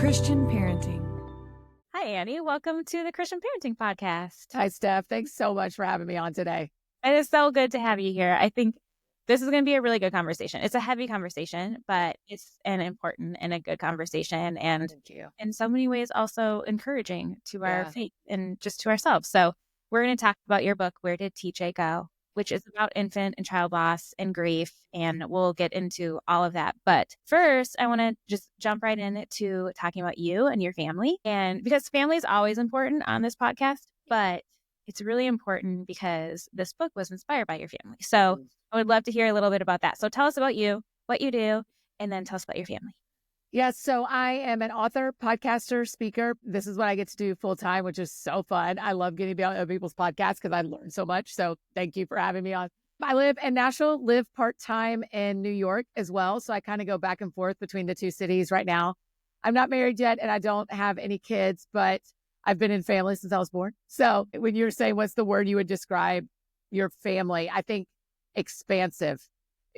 Christian Parenting. Hi, Annie. Welcome to the Christian Parenting Podcast. Hi, Steph. Thanks so much for having me on today. It is so good to have you here. I think this is going to be a really good conversation. It's a heavy conversation, but it's an important and a good conversation. And Thank you. in so many ways, also encouraging to our faith and just to ourselves. So we're going to talk about your book, Where Did TJ Go?, which is about infant and child loss and grief. And we'll get into all of that. But first, I want to just jump right into talking about you and your family. And because family is always important on this podcast, but it's really important because this book was inspired by your family. So I would love to hear a little bit about that. So tell us about you, what you do, and then tell us about your family. Yes, so I am an author, podcaster, speaker. This is what I get to do full time, which is so fun. I love getting on other people's podcasts because I learn so much. So thank you for having me on. I live in Nashville, live part-time in New York as well. So I kind of go back and forth between the two cities right now. I'm not married yet and I don't have any kids, but I've been in family since I was born. So when you're saying what's the word you would describe your family, I think expansive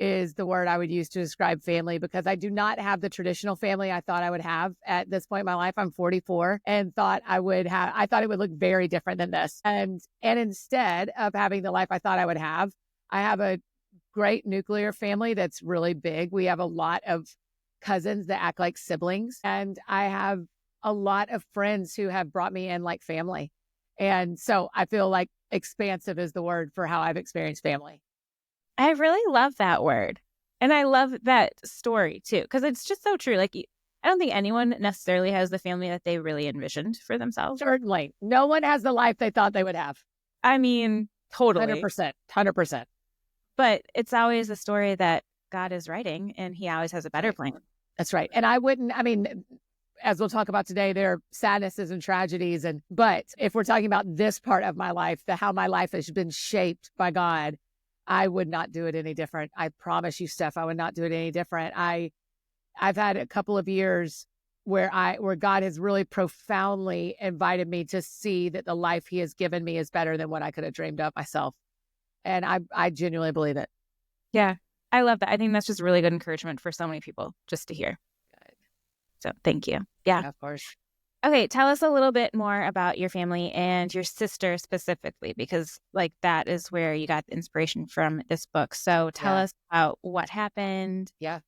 is the word I would use to describe family, because I do not have the traditional family I thought I would have at this point in my life. I'm 44 and thought it would look very different than this. And instead of having the life I thought I would have, I have a great nuclear family that's really big. We have a lot of cousins that act like siblings, and I have a lot of friends who have brought me in like family. And so I feel like expansive is the word for how I've experienced family. I really love that word. And I love that story too, because it's just so true. Like, I don't think anyone necessarily has the family that they really envisioned for themselves. Certainly. No one has the life they thought they would have. I mean, totally. 100%. But it's always the story that God is writing, and he always has a better plan. That's right. And as we'll talk about today, there are sadnesses and tragedies. But if we're talking about this part of my life, how my life has been shaped by God, I would not do it any different. I promise you, Steph, I would not do it any different. I've had a couple of years where God has really profoundly invited me to see that the life he has given me is better than what I could have dreamed of myself. And I genuinely believe it. Yeah, I love that. I think that's just really good encouragement for so many people just to hear. Good. So thank you. Yeah, of course. Okay, tell us a little bit more about your family and your sister specifically, because that is where you got the inspiration from this book. So tell us about what happened. Yeah.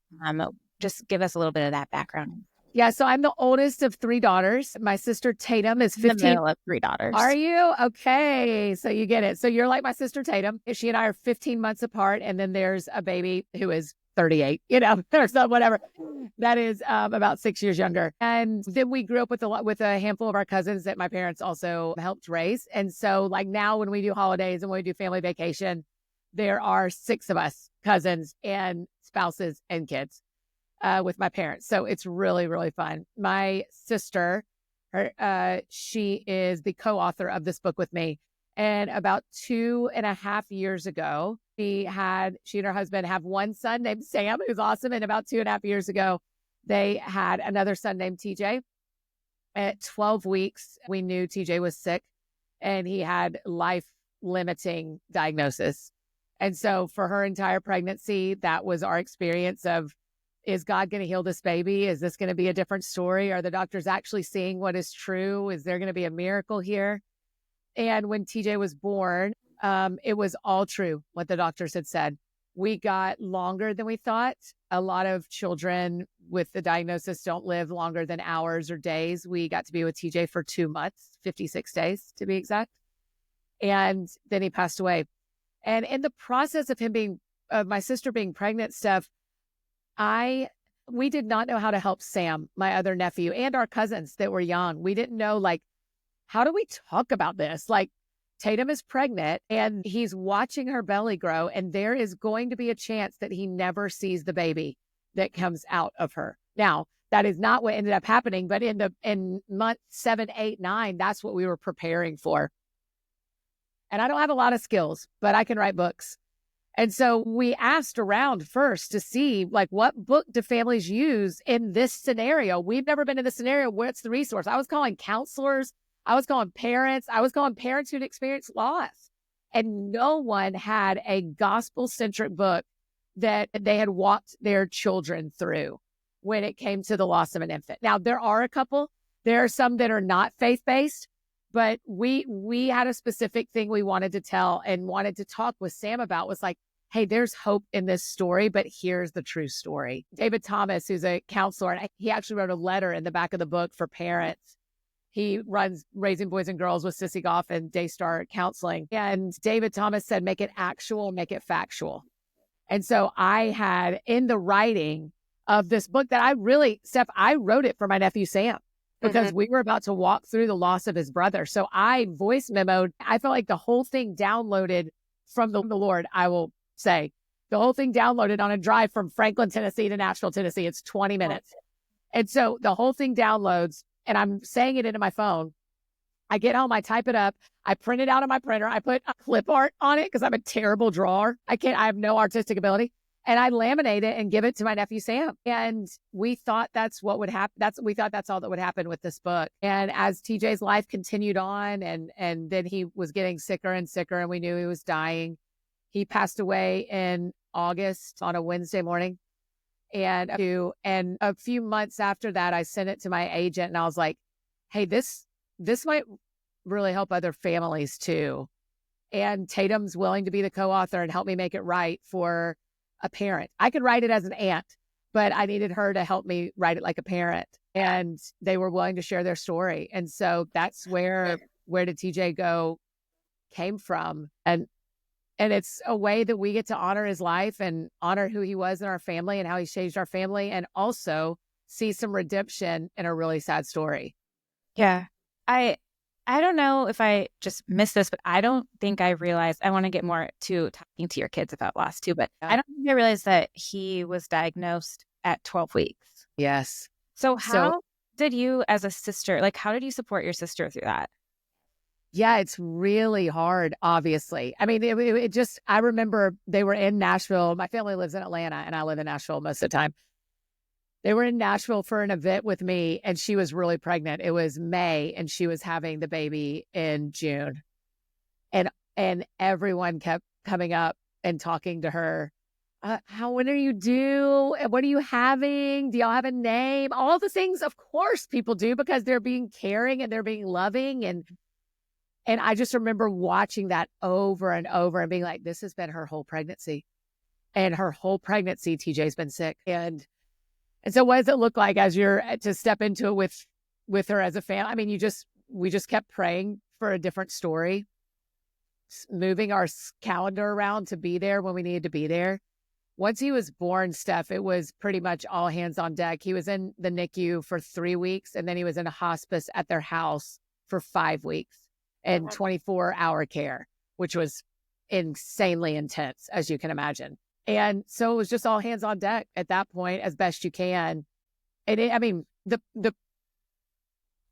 Just give us a little bit of that background. Yeah, so I'm the oldest of three daughters. My sister Tatum is 15. In the middle of three daughters. Are you? Okay, so you get it. So you're like my sister Tatum. She and I are 15 months apart, and then there's a baby who is 38, or so, whatever. That is about 6 years younger. And then we grew up with a handful of our cousins that my parents also helped raise. And so now when we do holidays and when we do family vacation, there are 6 of us, cousins and spouses and kids with my parents. So it's really, really fun. My sister, she is the co-author of this book with me. And about 2.5 years ago, she and her husband have one son named Sam, who's awesome. And about 2.5 years ago, they had another son named TJ. At 12 weeks, we knew TJ was sick and he had life-limiting diagnosis. And so for her entire pregnancy, that was our experience of, is God going to heal this baby? Is this going to be a different story? Are the doctors actually seeing what is true? Is there going to be a miracle here? And when TJ was born, it was all true, what the doctors had said. We got longer than we thought. A lot of children with the diagnosis don't live longer than hours or days. We got to be with TJ for 2 months, 56 days to be exact. And then he passed away. And in the process of my sister being pregnant, Steph, we did not know how to help Sam, my other nephew, and our cousins that were young. We didn't know, how do we talk about this? Tatum is pregnant and he's watching her belly grow, and there is going to be a chance that he never sees the baby that comes out of her. Now, that is not what ended up happening, but in month 7, 8, 9, that's what we were preparing for. And I don't have a lot of skills, but I can write books. And so we asked around first to see what book do families use in this scenario? We've never been in this scenario. What's the resource? I was calling counselors. I was calling parents. I was calling parents who'd experienced loss. And no one had a gospel-centric book that they had walked their children through. when it came to the loss of an infant. Now, there are a couple, there are some that are not faith-based, but we had a specific thing we wanted to tell and wanted to talk with Sam about was like, hey, there's hope in this story, but here's the true story. David Thomas, who's a counselor, and he actually wrote a letter in the back of the book for parents. He runs Raising Boys and Girls with Sissy Goff and Daystar Counseling. And David Thomas said, make it actual, make it factual. And so I had in the writing of this book that I wrote it for my nephew Sam because we were about to walk through the loss of his brother. So I voice memoed. I felt like the whole thing downloaded from the Lord, I will say. The whole thing downloaded on a drive from Franklin, Tennessee to Nashville, Tennessee. It's 20 minutes. And so the whole thing downloads and I'm saying it into my phone. I get home, I type it up, I print it out on my printer, I put a clip art on it because I'm a terrible drawer. I have no artistic ability. And I laminate it and give it to my nephew Sam. And we thought that's what would happen. We thought that's all that would happen with this book. And as TJ's life continued on and then he was getting sicker and sicker and we knew he was dying, he passed away in August on a Wednesday morning. And a few months after that, I sent it to my agent and I was like, hey, this might really help other families too. And Tatum's willing to be the co-author and help me make it right for a parent. I could write it as an aunt, but I needed her to help me write it like a parent. And they were willing to share their story. And so that's where Did TJ Go came from. And it's a way that we get to honor his life and honor who he was in our family and how he changed our family and also see some redemption in a really sad story. Yeah. I don't know if I just missed this, but I don't think I realized, I want to get more to talking to your kids about loss too, but I don't think I realized that he was diagnosed at 12 weeks. Yes. So how did you as a sister, how did you support your sister through that? Yeah, it's really hard, obviously. I mean, I remember they were in Nashville. My family lives in Atlanta and I live in Nashville most of the time. They were in Nashville for an event with me and she was really pregnant. It was May and she was having the baby in June. And everyone kept coming up and talking to her. When are you due? What are you having? Do y'all have a name? All the things, of course, people do because they're being caring and they're being loving. And I just remember watching that over and over and being like, this has been her whole pregnancy. And her whole pregnancy, TJ's been sick. And so what does it look like as you're to step into it with her as a family? I mean, we just kept praying for a different story, moving our calendar around to be there when we needed to be there. Once he was born, Steph, it was pretty much all hands on deck. He was in the NICU for 3 weeks and then he was in a hospice at their house for 5 weeks and 24-hour care, which was insanely intense, as you can imagine. And so it was just all hands on deck at that point, as best you can. And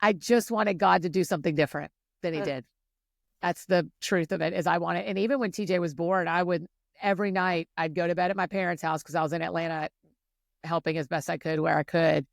I just wanted God to do something different than he did. That's the truth of it, is I wanted, and even when TJ was born, every night I'd go to bed at my parents' house because I was in Atlanta helping as best I could where I could,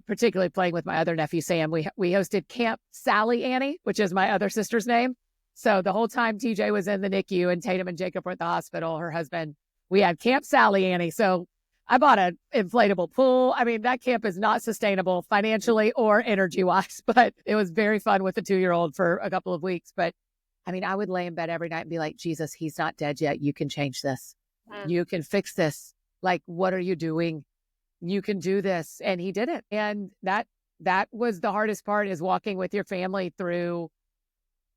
particularly playing with my other nephew, Sam. We hosted Camp Sally Annie, which is my other sister's name. So the whole time TJ was in the NICU and Tatum and Jacob were at the hospital, her husband, we had Camp Sally Annie. So I bought an inflatable pool. I mean, that camp is not sustainable financially or energy-wise, but it was very fun with the 2-year-old for a couple of weeks. But I mean, I would lay in bed every night and be like, Jesus, he's not dead yet. You can change this. You can fix this. Like, what are you doing? You can do this. And he did it. And that was the hardest part, is walking with your family through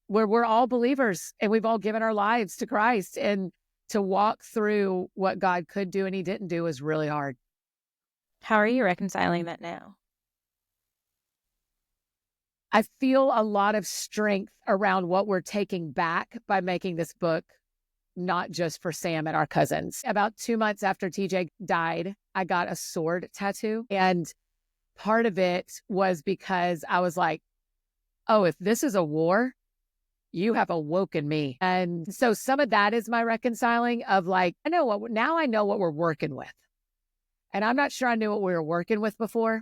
where we're all believers and we've all given our lives to Christ. And to walk through what God could do and he didn't do was really hard. How are you reconciling that now? I feel a lot of strength around what we're taking back by making this book, not just for Sam and our cousins. About 2 months after TJ died, I got a sword tattoo. And part of it was because I was like, oh, if this is a war, you have awoken me. And so some of that is my reconciling of like, now I know what we're working with. And I'm not sure I knew what we were working with before.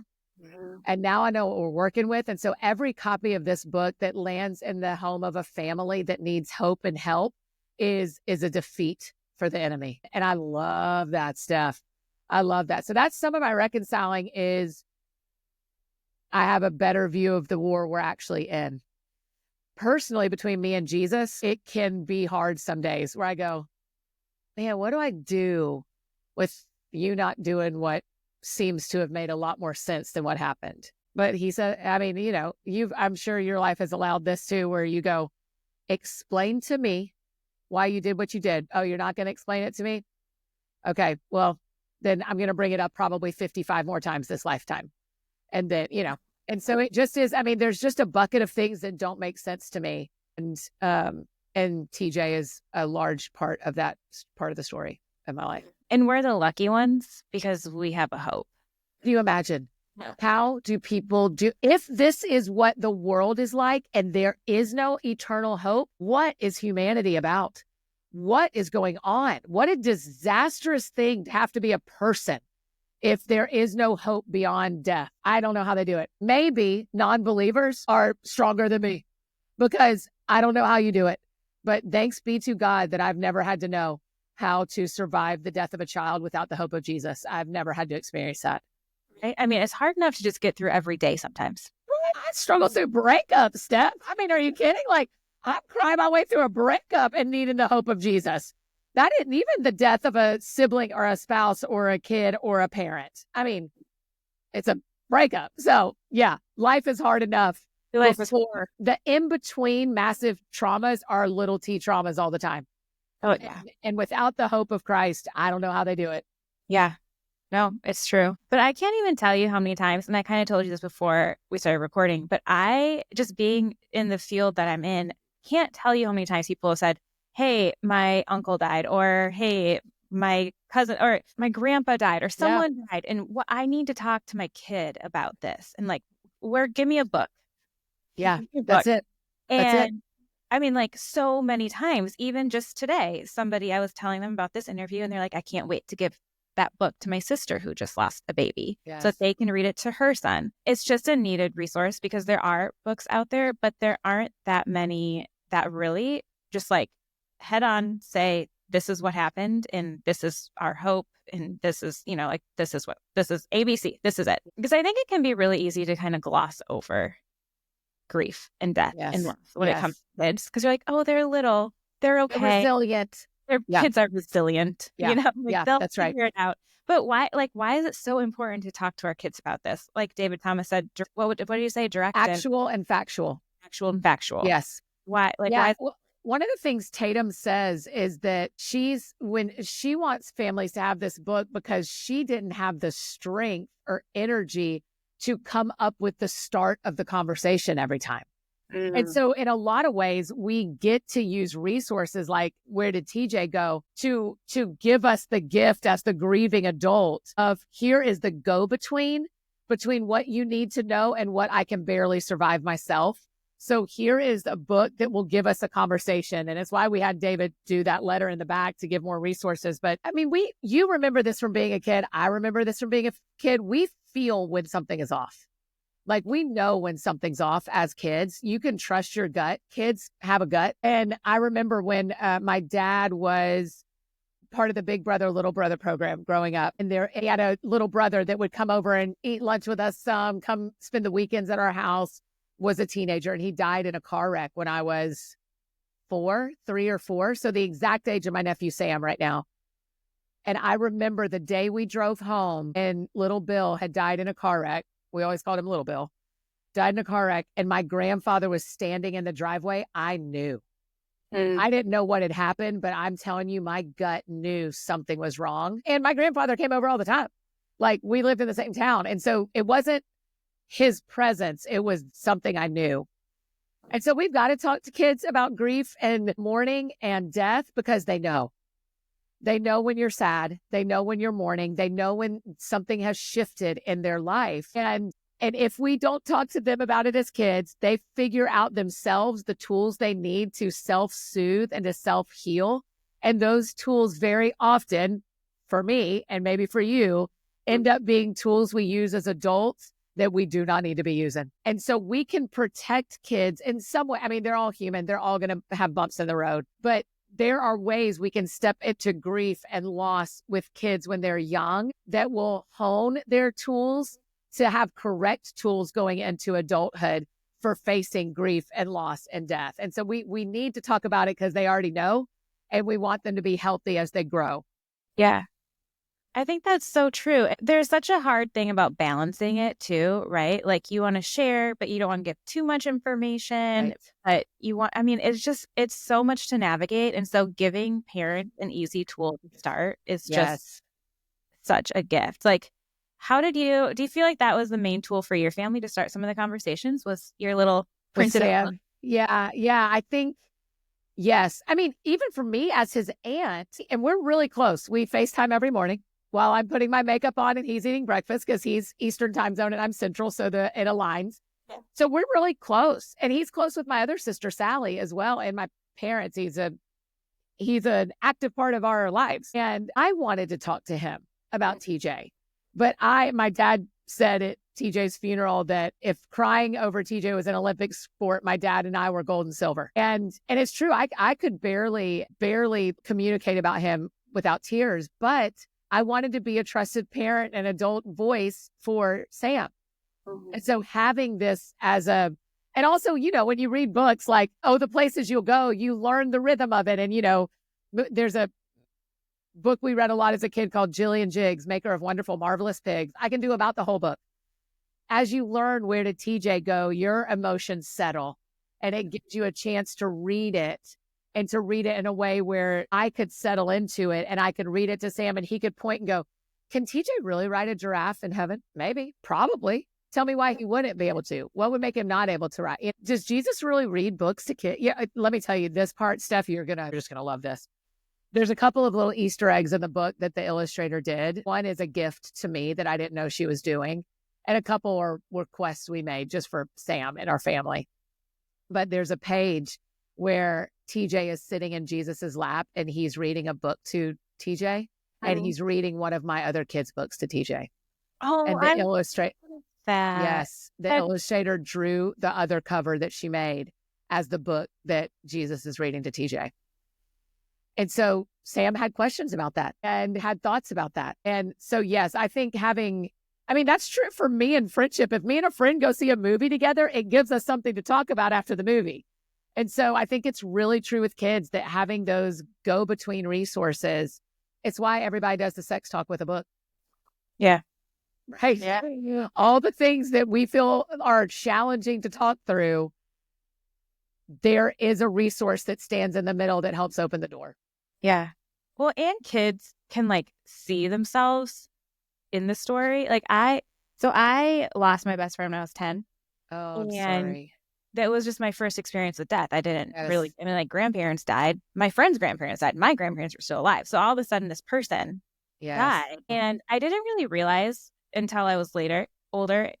And now I know what we're working with. And so every copy of this book that lands in the home of a family that needs hope and help is a defeat for the enemy. And I love that stuff. I love that. So that's some of my reconciling is I have a better view of the war we're actually in. Personally, between me and Jesus, it can be hard some days where I go, man, what do I do with you not doing what seems to have made a lot more sense than what happened? But he said, I mean, I'm sure your life has allowed this too, where you go, explain to me why you did what you did. Oh, you're not going to explain it to me? Okay, well, then I'm going to bring it up probably 55 more times this lifetime. And then, and so it just is, I mean, there's just a bucket of things that don't make sense to me. And TJ is a large part of that part of the story in my life. And we're the lucky ones because we have a hope. Can you imagine? No. How do people if this is what the world is like and there is no eternal hope, what is humanity about? What is going on? What a disastrous thing to have to be a person if there is no hope beyond death. I don't know how they do it. Maybe non-believers are stronger than me because I don't know how you do it. But thanks be to God that I've never had to know how to survive the death of a child without the hope of Jesus. I've never had to experience that. I mean, it's hard enough to just get through every day sometimes. I struggle through breakups, Steph. I mean, are you kidding? Like, I'm crying my way through a breakup and needing the hope of Jesus. That isn't even the death of a sibling or a spouse or a kid or a parent. I mean, it's a breakup. So, yeah, life is hard enough. Life is hard. The in-between massive traumas are little T traumas all the time. Oh, yeah. And without the hope of Christ, I don't know how they do it. Yeah. No, it's true. But I can't even tell you how many times, and I kind of told you this before we started recording, but I, just being in the field that I'm in, can't tell you how many times people have said, hey, my uncle died, or hey, my cousin or my grandpa died, or someone died. And what I need to talk to my kid about this. And like, give me a book. Yeah, that's it. That's it. I mean, like so many times, even just today, I was telling them about this interview and they're like, I can't wait to give that book to my sister who just lost a baby so that they can read it to her son. It's just a needed resource because there are books out there, but there aren't that many that really just like head on say, this is what happened and this is our hope. And this is, this is ABC. This is it. Because I think it can be really easy to kind of gloss over grief and death and loss when it comes to kids. Because you're like, oh, they're little. They're okay. They're resilient. Their kids are resilient. They'll that's figure right. it out. But why is it so important to talk to our kids about this? Like David Thomas said, what do you say? Direct actual and factual. Actual and factual. Yes. Why? Why? Well, one of the things Tatum says is that when she wants families to have this book because she didn't have the strength or energy to come up with the start of the conversation every time. And so in a lot of ways, we get to use resources like where did TJ go to give us the gift as the grieving adult of here is the go-between between what you need to know and what I can barely survive myself. So here is a book that will give us a conversation. And it's why we had David do that letter in the back to give more resources. But I mean, you remember this from being a kid. I remember this from being a kid. We feel when something is off. Like we know when something's off as kids. You can trust your gut. Kids have a gut. And I remember when my dad was part of the Big Brother, Little Brother program growing up. And he had a little brother that would come over and eat lunch with us come spend the weekends at our house, was a teenager. And he died in a car wreck when I was 3 or 4. So the exact age of my nephew, Sam, right now. And I remember the day we drove home and little Bill had died in a car wreck. We always called him Little Bill, died in a car wreck. And my grandfather was standing in the driveway. I knew. I didn't know what had happened, but I'm telling you, my gut knew something was wrong. And my grandfather came over all the time. Like we lived in the same town. And so it wasn't his presence. It was something I knew. And so we've got to talk to kids about grief and mourning and death because they know. They know when you're sad. They know when you're mourning. They know when something has shifted in their life. And if we don't talk to them about it as kids, they figure out themselves the tools they need to self-soothe and to self-heal. And those tools very often, for me and maybe for you, end up being tools we use as adults that we do not need to be using. And so we can protect kids in some way. I mean, they're all human. They're all going to have bumps in the road. But there are ways we can step into grief and loss with kids when they're young that will hone their tools to have correct tools going into adulthood for facing grief and loss and death. And so we need to talk about it because they already know, and we want them to be healthy as they grow. Yeah. I think that's so true. There's such a hard thing about balancing it too, right? Like you want to share, but you don't want to give too much information. Right. But it's so much to navigate. And so giving parents an easy tool to start is just such a gift. Like, do you feel like that was the main tool for your family to start some of the conversations? Was your little printed up book? Yeah. I think, yes. I mean, even for me as his aunt, and we're really close. We FaceTime every morning while I'm putting my makeup on and he's eating breakfast because he's Eastern time zone and I'm Central. So it aligns. Yeah. So we're really close. And he's close with my other sister, Sally, as well. And my parents, he's an active part of our lives. And I wanted to talk to him about TJ. But my dad said at TJ's funeral that if crying over TJ was an Olympic sport, my dad and I were gold and silver. And it's true. I could barely communicate about him without tears, but I wanted to be a trusted parent and adult voice for Sam. Mm-hmm. And so having this and also, when you read books like, The Places You'll Go, you learn the rhythm of it. And, there's a book we read a lot as a kid called Jillian Jiggs, Maker of Wonderful, Marvelous Pigs. I can do about the whole book. As you learn where did TJ go, your emotions settle, and it gives you a chance to read it and to read it in a way where I could settle into it and I could read it to Sam and he could point and go, can TJ really ride a giraffe in heaven? Maybe, probably. Tell me why he wouldn't be able to. What would make him not able to ride? Does Jesus really read books to kids? Yeah, let me tell you this part, Steph, you're just going to love this. There's a couple of little Easter eggs in the book that the illustrator did. One is a gift to me that I didn't know she was doing. And a couple are requests we made just for Sam and our family. But there's a page where TJ is sitting in Jesus's lap and he's reading a book to TJ. And he's reading one of my other kids' books to TJ. Oh, and the illustrator. That. Yes. The illustrator drew the other cover that she made as the book that Jesus is reading to TJ. And so Sam had questions about that and had thoughts about that. And so, yes, I think that's true for me in friendship. If me and a friend go see a movie together, it gives us something to talk about after the movie. And so I think it's really true with kids that having those go-between resources, it's why everybody does the sex talk with a book. Yeah. Right. Yeah. All the things that we feel are challenging to talk through, there is a resource that stands in the middle that helps open the door. Yeah. Well, and kids can see themselves in the story. I lost my best friend when I was 10. Oh, I'm sorry. That was just my first experience with death. I didn't really, grandparents died. My friend's grandparents died. My grandparents were still alive. So all of a sudden this person died. And I didn't really realize until I was older,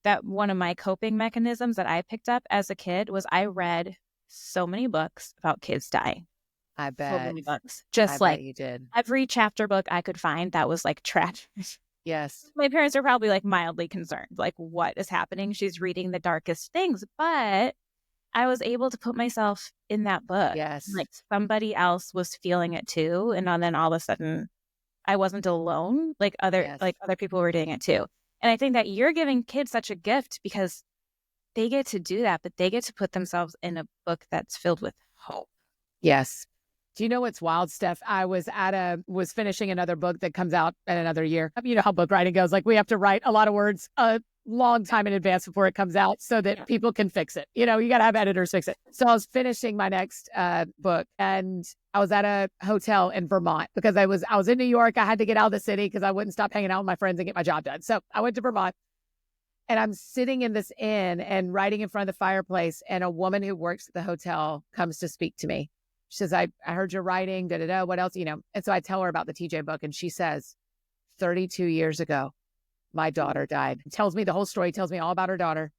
that one of my coping mechanisms that I picked up as a kid was I read so many books about kids dying. I bet. So many books. Just you did. Every chapter book I could find that was tragic. Yes. My parents are probably mildly concerned. What is happening? She's reading the darkest things. But I was able to put myself in that book. Yes. Somebody else was feeling it too. And then all of a sudden I wasn't alone. Other people were doing it too. And I think that you're giving kids such a gift because they get to do that, but they get to put themselves in a book that's filled with hope. Yes. Do you know what's wild, Steph? I was finishing another book that comes out in another year. You know how book writing goes. We have to write a lot of words a long time in advance before it comes out so that people can fix it. You got to have editors fix it. So I was finishing my next book and I was at a hotel in Vermont because I was in New York. I had to get out of the city because I wouldn't stop hanging out with my friends and get my job done. So I went to Vermont and I'm sitting in this inn and writing in front of the fireplace. And a woman who works at the hotel comes to speak to me. She says, I heard you're writing, what else, And so I tell her about the TJ book and she says, 32 years ago, my daughter died. Tells me the whole story, tells me all about her daughter,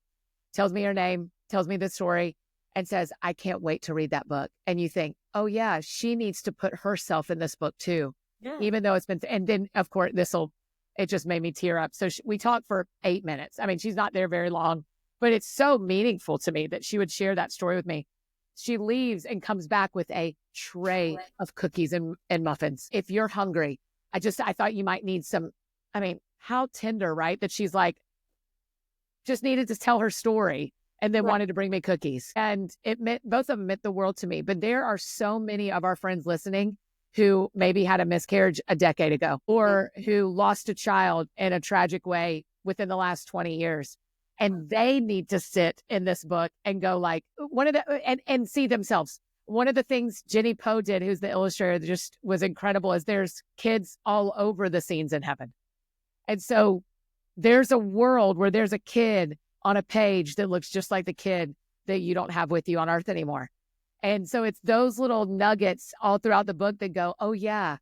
tells me her name, tells me the story, and says, I can't wait to read that book. And you think, oh yeah, she needs to put herself in this book too. Yeah. Even though it's been, and then of course, it just made me tear up. So we talked for 8 minutes. I mean, she's not there very long, but it's so meaningful to me that she would share that story with me. she leaves and comes back with a tray of cookies and muffins. If you're hungry, I thought you might need some. I mean, how tender, right? That she's like, just needed to tell her story and then wanted to bring me cookies. And both of them meant the world to me. But there are so many of our friends listening who maybe had a miscarriage a decade ago or who lost a child in a tragic way within the last 20 years. And they need to sit in this book and go like and see themselves. One of the things Jenny Poe did, who's the illustrator, that just was incredible, is there's kids all over the scenes in heaven. And so there's a world where there's a kid on a page that looks just like the kid that you don't have with you on earth anymore. And so it's those little nuggets all throughout the book that go, oh yeah,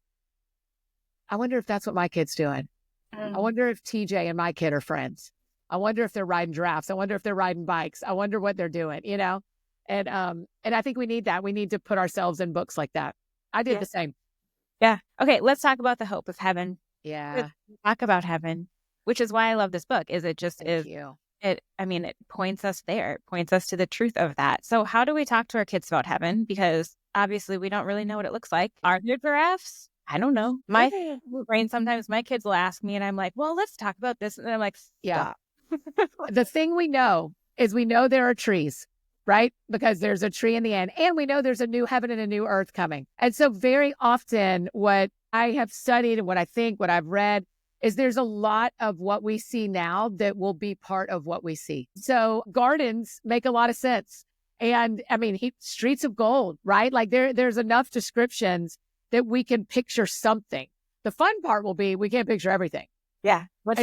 I wonder if that's what my kid's doing. I wonder if TJ and my kid are friends. I wonder if they're riding giraffes. I wonder if they're riding bikes. I wonder what they're doing, you know? And I think we need that. We need to put ourselves in books like that. I did the same. Yeah. Okay. Let's talk about the hope of heaven. Yeah. Let's talk about heaven, which is why I love this book. It points us there. It points us to the truth of that. So how do we talk to our kids about heaven? Because obviously we don't really know what it looks like. Are there giraffes? I don't know. My brain, sometimes my kids will ask me and I'm like, well, let's talk about this. And I'm like, stop. Yeah. The thing we know is we know there are trees, right? Because there's a tree in the end. And we know there's a new heaven and a new earth coming. And so very often what I have studied and what I think, what I've read, is there's a lot of what we see now that will be part of what we see. So gardens make a lot of sense. And I mean, streets of gold, right? Like there's enough descriptions that we can picture something. The fun part will be we can't picture everything. Yeah. But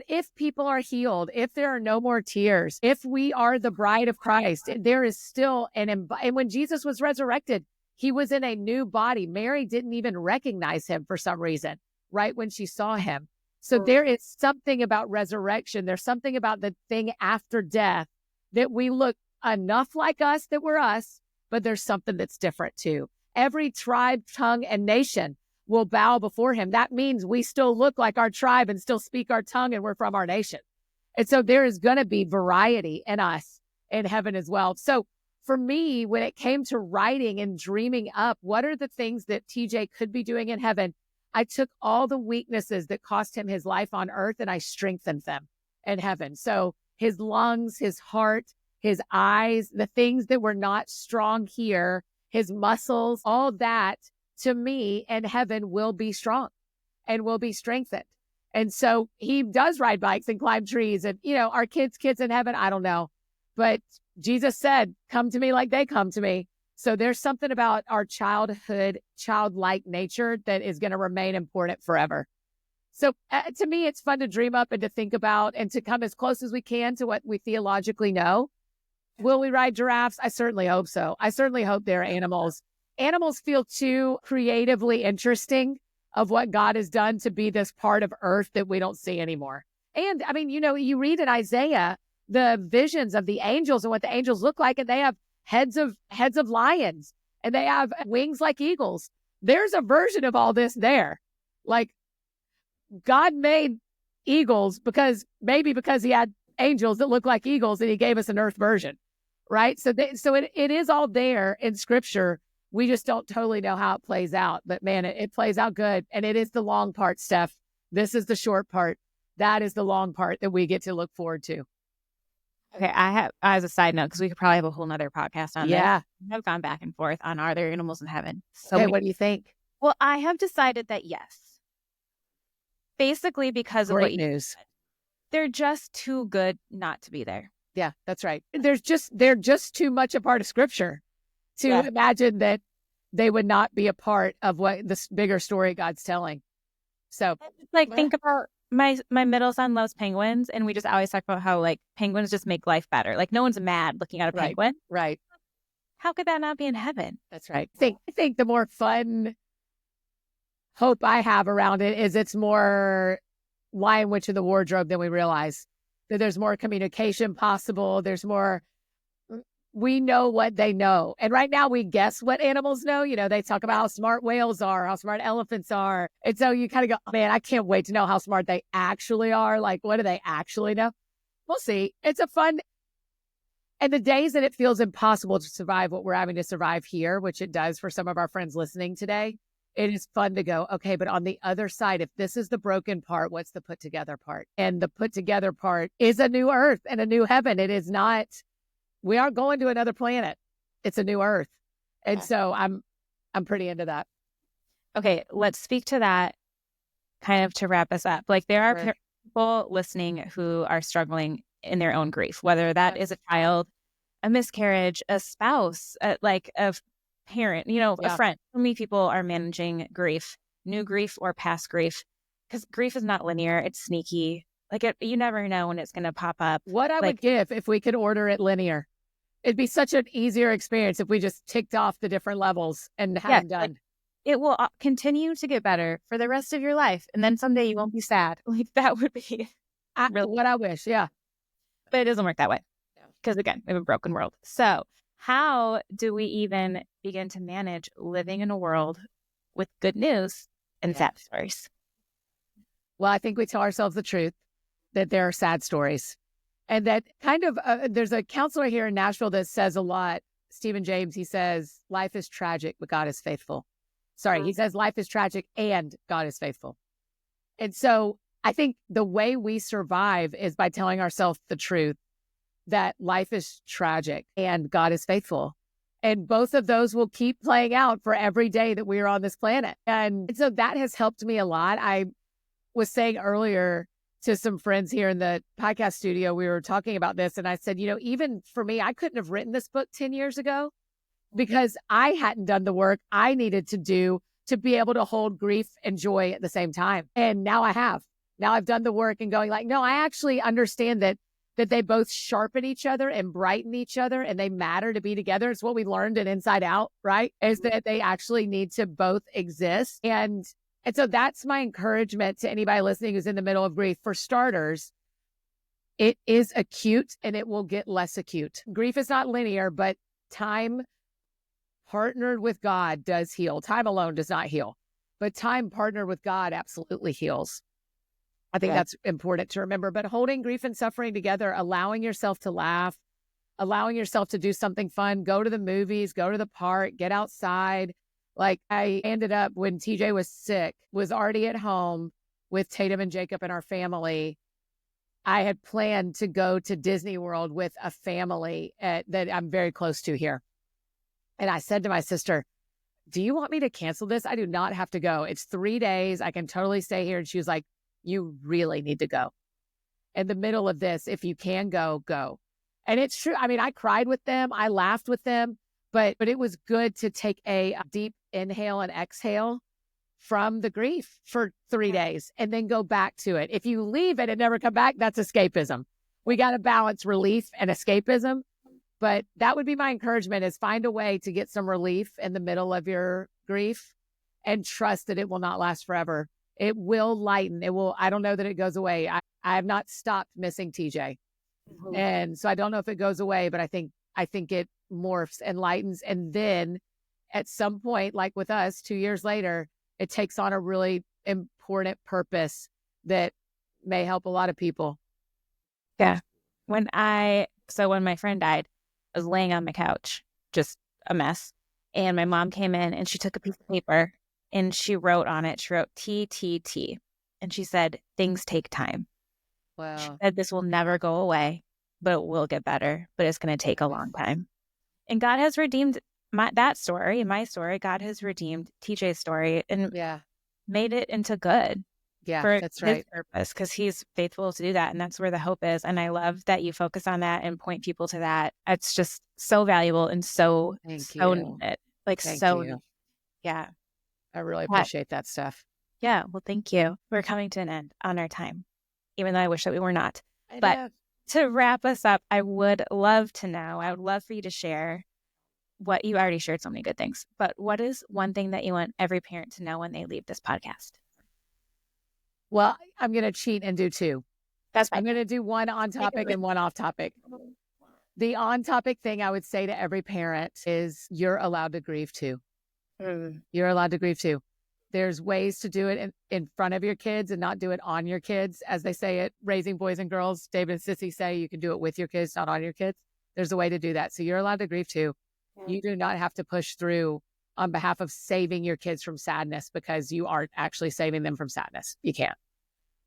if people are healed, if there are no more tears, if we are the bride of Christ, there is still and when Jesus was resurrected, he was in a new body. Mary didn't even recognize him for some reason, right when she saw him. So there is something about resurrection. There's something about the thing after death that we look enough like us that we're us, but there's something that's different too. Every tribe, tongue, and nation will bow before him. That means we still look like our tribe and still speak our tongue and we're from our nation. And so there is going to be variety in us in heaven as well. So for me, when it came to writing and dreaming up, what are the things that TJ could be doing in heaven? I took all the weaknesses that cost him his life on earth and I strengthened them in heaven. So his lungs, his heart, his eyes, the things that were not strong here, his muscles, all that to me in heaven will be strong and will be strengthened. And so he does ride bikes and climb trees and, our kids in heaven, I don't know. But Jesus said, come to me like they come to me. So there's something about our childlike nature that is going to remain important forever. So to me, it's fun to dream up and to think about and to come as close as we can to what we theologically know. Will we ride giraffes? I certainly hope so. I certainly hope there are animals. Animals feel too creatively interesting of what God has done to be this part of earth that we don't see anymore. And I mean, you read in Isaiah the visions of the angels and what the angels look like, and they have heads of lions and they have wings like eagles. There's a version of all this there. Like God made eagles because he had angels that look like eagles and he gave us an earth version, right? So it is all there in scripture. We just don't totally know how it plays out, but man, it plays out good. And it is the long part, Steph. This is the short part. That is the long part that we get to look forward to. Okay, I have, as a side note, because we could probably have a whole nother podcast on this. I've gone back and forth on are there animals in heaven? So what do you think? Well, I have decided that yes. Basically because of what you news. Said. They're just too good not to be there. Yeah, that's right. They're just too much a part of scripture to imagine that they would not be a part of what this bigger story God's telling. So think about my middle son loves penguins, and we just always talk about how penguins just make life better. No one's mad looking at a penguin. Right. How could that not be in heaven? That's right. I think the more fun hope I have around it is it's more Lion Witch in the wardrobe than we realize. That there's more communication possible. There's more, we know what they know. And right now we guess what animals know. They talk about how smart whales are, how smart elephants are. And so you kind of go, oh, man, I can't wait to know how smart they actually are. What do they actually know? We'll see. It's a fun, And the days that it feels impossible to survive what we're having to survive here, which it does for some of our friends listening today, it is fun to go, okay, but on the other side, if this is the broken part, what's the put together part? And the put together part is a new earth and a new heaven. It is not, we aren't going to another planet. It's a new earth. And so I'm pretty into that. Okay, let's speak to that kind of to wrap us up. Like there are people listening who are struggling in their own grief, whether that is a child, a miscarriage, a spouse, like a parent, a friend. So many people are managing grief, new grief or past grief, because grief is not linear. It's sneaky. Like you never know when it's going to pop up. What I would give if we could order it linear. It'd be such an easier experience if we just ticked off the different levels and had them done. Like, it will continue to get better for the rest of your life. And then someday you won't be sad. Like that would be really what I wish. Yeah. But it doesn't work that way. Because again, we have a broken world. So how do we even begin to manage living in a world with good news and sad stories? Well, I think we tell ourselves the truth that there are sad stories. And that kind of, there's a counselor here in Nashville that says a lot, Stephen James, he says, life is tragic, but God is faithful. Sorry, he says life is tragic and God is faithful. And so I think the way we survive is by telling ourselves the truth that life is tragic and God is faithful. And both of those will keep playing out for every day that we are on this planet. And so that has helped me a lot. I was saying earlier to some friends here in the podcast studio, we were talking about this. And I said, even for me, I couldn't have written this book 10 years ago because I hadn't done the work I needed to do to be able to hold grief and joy at the same time. And now I have. Now I've done the work and going like, no, I actually understand that they both sharpen each other and brighten each other and they matter to be together. It's what we learned in Inside Out, right? Is that they actually need to both exist. And so that's my encouragement to anybody listening who's in the middle of grief. For starters, it is acute and it will get less acute. Grief is not linear, but time partnered with God does heal. Time alone does not heal, but time partnered with God absolutely heals. I think that's important to remember, but holding grief and suffering together, allowing yourself to laugh, allowing yourself to do something fun, go to the movies, go to the park, get outside. Like I ended up when TJ was sick, was already at home with Tatum and Jacob and our family. I had planned to go to Disney World with a family that I'm very close to here. And I said to my sister, do you want me to cancel this? I do not have to go. It's 3 days. I can totally stay here. And she was like, you really need to go. In the middle of this, if you can go, go. And it's true. I mean, I cried with them. I laughed with them, but it was good to take a deep inhale and exhale from the grief for 3 days and then go back to it. If you leave it and never come back, that's escapism. We got to balance relief and escapism. But that would be my encouragement is find a way to get some relief in the middle of your grief and trust that it will not last forever. It will lighten. It will. I don't know that it goes away. I have not stopped missing TJ. And so I don't know if it goes away, but I think it morphs and lightens. And then at some point, like with us 2 years later, it takes on a really important purpose that may help a lot of people. Yeah. When my friend died, I was laying on my couch, just a mess. And my mom came in and she took a piece of paper and she wrote on it, she wrote TTT. And she said, things take time. Wow. She said, this will never go away, but it will get better, but it's going to take a long time. And God has redeemed my story. God has redeemed TJ's story and made it into good. Yeah, for that's right. his purpose, because he's faithful to do that. And that's where the hope is. And I love that you focus on that and point people to that. It's just so valuable and so needed. Yeah. I really appreciate that stuff. Yeah. Well, thank you. We're coming to an end on our time, even though I wish that we were not. But to wrap us up, I would love for you to share what you already shared so many good things, but what is one thing that you want every parent to know when they leave this podcast? Well, I'm going to cheat and do two. That's fine. I'm going to do one on topic and one off topic. The on topic thing I would say to every parent is you're allowed to grieve too. You're allowed to grieve too. There's ways to do it in front of your kids and not do it on your kids. As they say it, Raising Boys and Girls, David and Sissy say you can do it with your kids, not on your kids. There's a way to do that. So you're allowed to grieve too. You do not have to push through on behalf of saving your kids from sadness because you aren't actually saving them from sadness. You can't.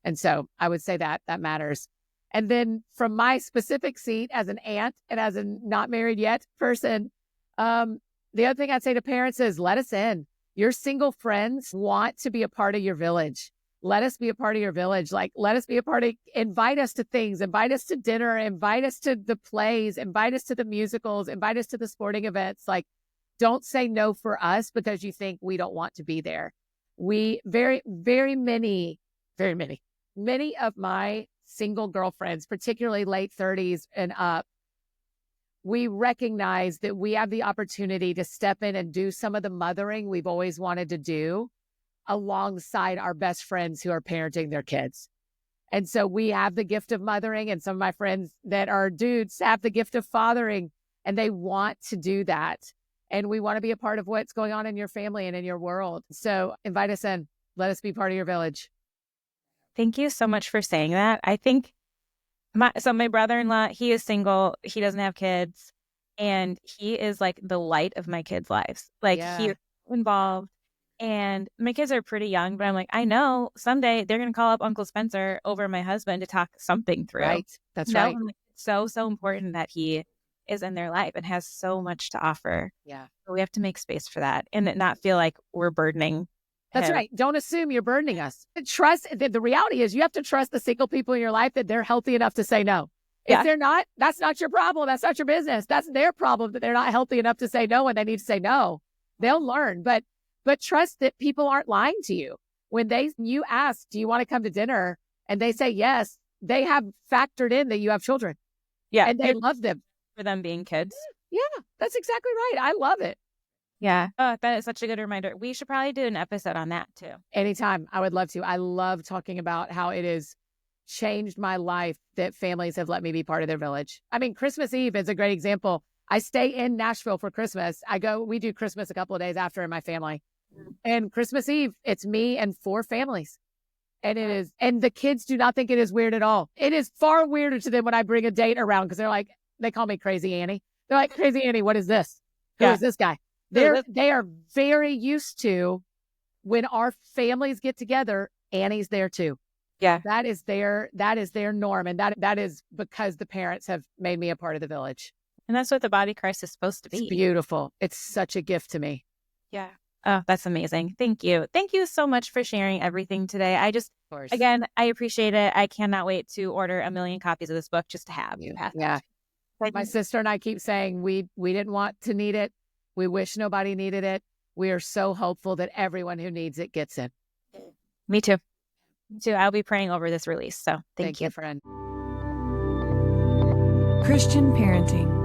And so I would say that matters. And then from my specific seat as an aunt and as a not married yet person, the other thing I'd say to parents is let us in. Your single friends want to be a part of your village. Let us be a part of your village. Like, let us be a part of, invite us to things, invite us to dinner, invite us to the plays, invite us to the musicals, invite us to the sporting events. Like, don't say no for us because you think we don't want to be there. Many of my single girlfriends, particularly late 30s and up, we recognize that we have the opportunity to step in and do some of the mothering we've always wanted to do alongside our best friends who are parenting their kids. And so we have the gift of mothering, and some of my friends that are dudes have the gift of fathering, and they want to do that. And we want to be a part of what's going on in your family and in your world. So invite us in. Let us be part of your village. Thank you so much for saying that. I think my brother-in-law, he is single. He doesn't have kids. And he is like the light of my kids' lives. Like he's involved. And my kids are pretty young, but I'm like, I know someday they're going to call up Uncle Spencer over my husband to talk something through. Right. That's right. Like, it's so important that he is in their life and has so much to offer. Yeah. So we have to make space for that and not feel like we're burdening. That's right. Don't assume you're burdening us. Trust. The reality is you have to trust the single people in your life that they're healthy enough to say no. If they're not, that's not your problem. That's not your business. That's their problem that they're not healthy enough to say no when they need to say no. They'll learn. But trust that people aren't lying to you. When you ask, do you want to come to dinner? And they say yes, they have factored in that you have children. Yeah. And they love them. For them being kids. Yeah, that's exactly right. I love it. Yeah. Oh, that is such a good reminder. We should probably do an episode on that too. Anytime. I would love to. I love talking about how it has changed my life that families have let me be part of their village. I mean, Christmas Eve is a great example. I stay in Nashville for Christmas. We do Christmas a couple of days after in my family. And Christmas Eve, it's me and 4 families. And it is, and the kids do not think it is weird at all. It is far weirder to them when I bring a date around because they're like, they call me Crazy Annie. They're like, Crazy Annie, what is this? Who is this guy? They are very used to when our families get together, Annie's there too. Yeah. That is their norm. And that is because the parents have made me a part of the village. And that's what the body of Christ is supposed to be. It's beautiful. It's such a gift to me. Yeah. Oh, that's amazing. Thank you. Thank you so much for sharing everything today. Again, I appreciate it. I cannot wait to order 1 million copies of this book just to have. Yeah. My sister and I keep saying we didn't want to need it. We wish nobody needed it. We are so hopeful that everyone who needs it gets it. Me too. I'll be praying over this release. So thank you, friend. Christian parenting.